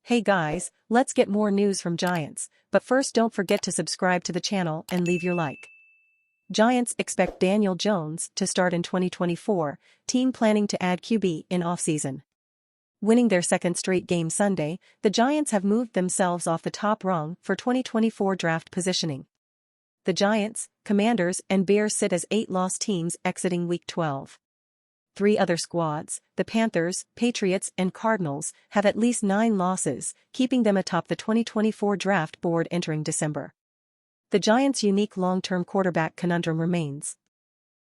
Hey guys, let's get more news from Giants, but first don't forget to subscribe to the channel and leave your like. Giants expect Daniel Jones to start in 2024, team planning to add QB in offseason. Winning their second straight game Sunday, the Giants have moved themselves off the top rung for 2024 draft positioning. The Giants, Commanders, and Bears sit as 8-loss teams exiting Week 12. 3 other squads, the Panthers, Patriots, and Cardinals, have at least 9 losses, keeping them atop the 2024 draft board entering December. The Giants' unique long-term quarterback conundrum remains.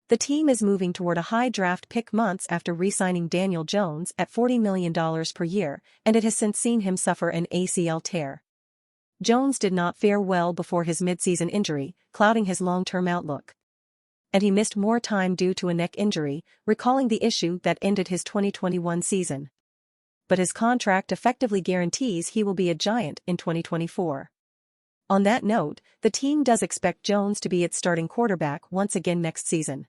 The team is moving toward a high draft pick months after re-signing Daniel Jones at $40 million per year, and it has since seen him suffer an ACL tear. Jones did not fare well before his midseason injury, clouding his long-term outlook. And he missed more time due to a neck injury, recalling the issue that ended his 2021 season. But his contract effectively guarantees he will be a Giant in 2024. On that note, the team does expect Jones to be its starting quarterback once again next season.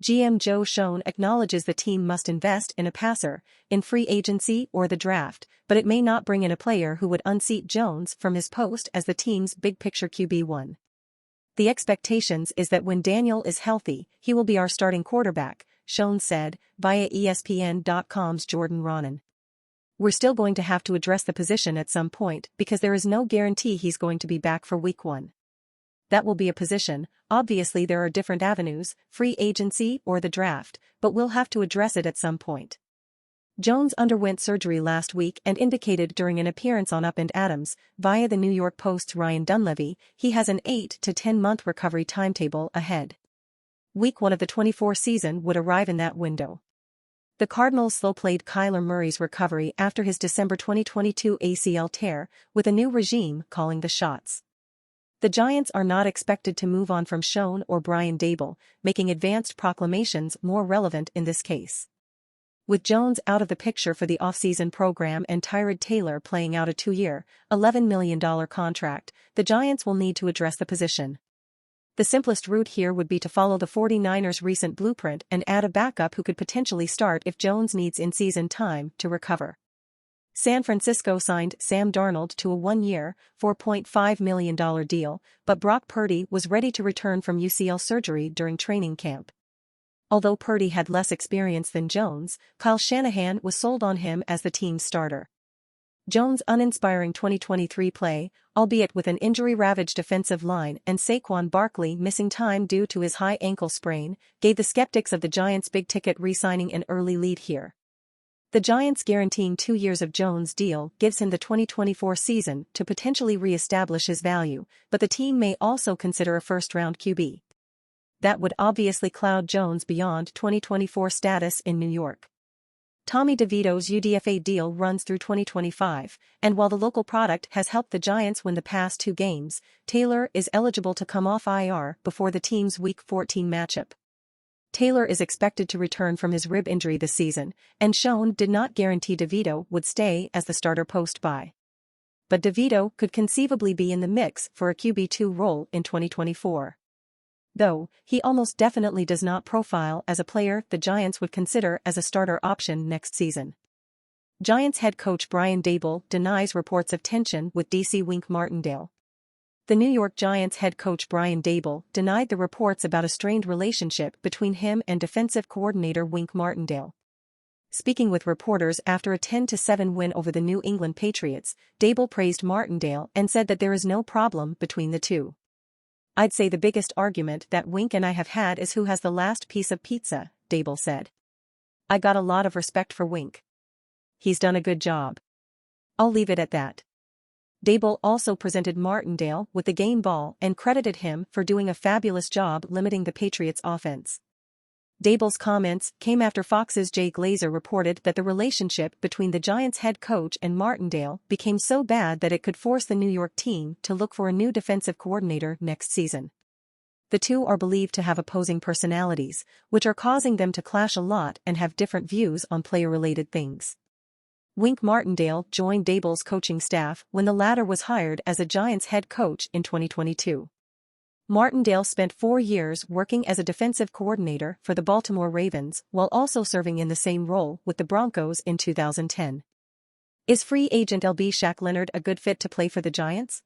GM Joe Schoen acknowledges the team must invest in a passer, in free agency or the draft, but it may not bring in a player who would unseat Jones from his post as the team's big-picture QB1. The expectations is that when Daniel is healthy, he will be our starting quarterback, Schoen said, via ESPN.com's Jordan Raanan. We're still going to have to address the position at some point because there is no guarantee he's going to be back for Week 1. That will be a position. Obviously there are different avenues, free agency or the draft, but we'll have to address it at some point. Jones underwent surgery last week and indicated during an appearance on Up and Adams, via the New York Post's Ryan Dunleavy, he has an 8 to 10 month recovery timetable ahead. Week 1 of the 24 season would arrive in that window. The Cardinals slow-played Kyler Murray's recovery after his December 2022 ACL tear, with a new regime calling the shots. The Giants are not expected to move on from Schoen or Brian Daboll, making advanced proclamations more relevant in this case. With Jones out of the picture for the offseason program and Tyrod Taylor playing out a 2-year, $11 million contract, the Giants will need to address the position. The simplest route here would be to follow the 49ers' recent blueprint and add a backup who could potentially start if Jones needs in-season time to recover. San Francisco signed Sam Darnold to a 1-year, $4.5 million deal, but Brock Purdy was ready to return from UCL surgery during training camp. Although Purdy had less experience than Jones, Kyle Shanahan was sold on him as the team's starter. Jones' uninspiring 2023 play, albeit with an injury-ravaged offensive line and Saquon Barkley missing time due to his high ankle sprain, gave the skeptics of the Giants' big-ticket re-signing an early lead here. The Giants guaranteeing 2 years of Jones' deal gives him the 2024 season to potentially re-establish his value, but the team may also consider a first-round QB. That would obviously cloud Jones beyond 2024 status in New York. Tommy DeVito's UDFA deal runs through 2025, and while the local product has helped the Giants win the past 2 games, Taylor is eligible to come off IR before the team's Week 14 matchup. Taylor is expected to return from his rib injury this season, and Schoen did not guarantee DeVito would stay as the starter post-bye. But DeVito could conceivably be in the mix for a QB2 role in 2024. Though, he almost definitely does not profile as a player the Giants would consider as a starter option next season. Giants head coach Brian Daboll denies reports of tension with DC Wink Martindale. The New York Giants head coach Brian Daboll denied the reports about a strained relationship between him and defensive coordinator Wink Martindale. Speaking with reporters after a 10-7 win over the New England Patriots, Daboll praised Martindale and said that there is no problem between the two. I'd say the biggest argument that Wink and I have had is who has the last piece of pizza, Daboll said. I got a lot of respect for Wink. He's done a good job. I'll leave it at that. Daboll also presented Martindale with the game ball and credited him for doing a fabulous job limiting the Patriots' offense. Daboll's comments came after Fox's Jay Glazer reported that the relationship between the Giants head coach and Martindale became so bad that it could force the New York team to look for a new defensive coordinator next season. The two are believed to have opposing personalities, which are causing them to clash a lot and have different views on player-related things. Wink Martindale joined Daboll's coaching staff when the latter was hired as a Giants head coach in 2022. Martindale spent 4 years working as a defensive coordinator for the Baltimore Ravens while also serving in the same role with the Broncos in 2010. Is free agent LB Shaq Leonard a good fit to play for the Giants?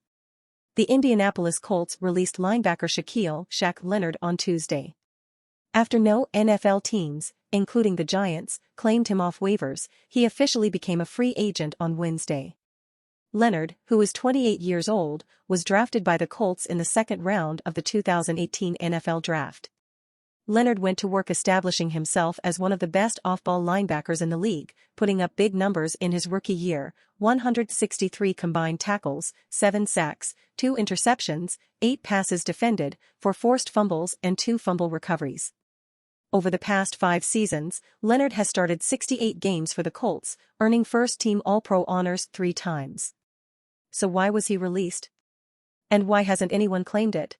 The Indianapolis Colts released linebacker Shaquille Leonard on Tuesday. After no NFL teams, including the Giants, claimed him off waivers, he officially became a free agent on Wednesday. Leonard, who is 28 years old, was drafted by the Colts in the second round of the 2018 NFL Draft. Leonard went to work establishing himself as one of the best off-ball linebackers in the league, putting up big numbers in his rookie year: 163 combined tackles, 7 sacks, 2 interceptions, 8 passes defended, 4 forced fumbles and 2 fumble recoveries. Over the past 5 seasons, Leonard has started 68 games for the Colts, earning first-team All-Pro honors 3 times. So why was he released? And why hasn't anyone claimed it?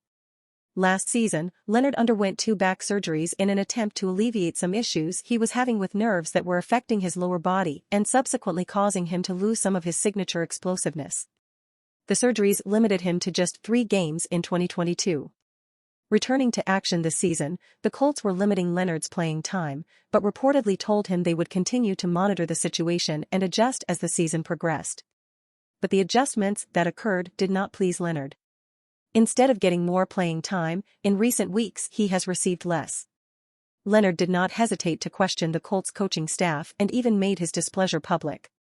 Last season, Leonard underwent 2 back surgeries in an attempt to alleviate some issues he was having with nerves that were affecting his lower body and subsequently causing him to lose some of his signature explosiveness. The surgeries limited him to just 3 games in 2022. Returning to action this season, the Colts were limiting Leonard's playing time, but reportedly told him they would continue to monitor the situation and adjust as the season progressed. But the adjustments that occurred did not please Leonard. Instead of getting more playing time, in recent weeks he has received less. Leonard did not hesitate to question the Colts coaching staff and even made his displeasure public.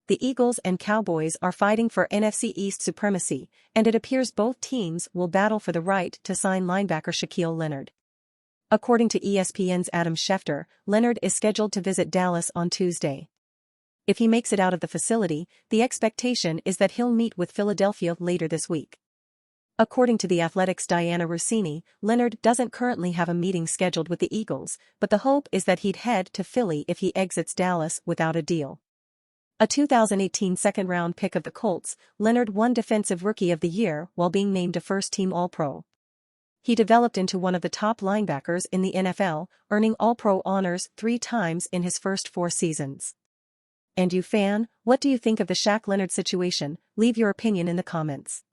The Eagles and Cowboys are fighting for NFC East supremacy, and it appears both teams will battle for the right to sign linebacker Shaquille Leonard. According to ESPN's Adam Schefter, Leonard is scheduled to visit Dallas on Tuesday. If he makes it out of the facility, the expectation is that he'll meet with Philadelphia later this week. According to The Athletic's Diana Rossini, Leonard doesn't currently have a meeting scheduled with the Eagles, but the hope is that he'd head to Philly if he exits Dallas without a deal. A 2018 second-round pick of the Colts, Leonard won Defensive Rookie of the Year while being named a first-team All-Pro. He developed into one of the top linebackers in the NFL, earning All-Pro honors 3 times in his first 4 seasons. And you fan, what do you think of the Shaq Leonard situation? Leave your opinion in the comments.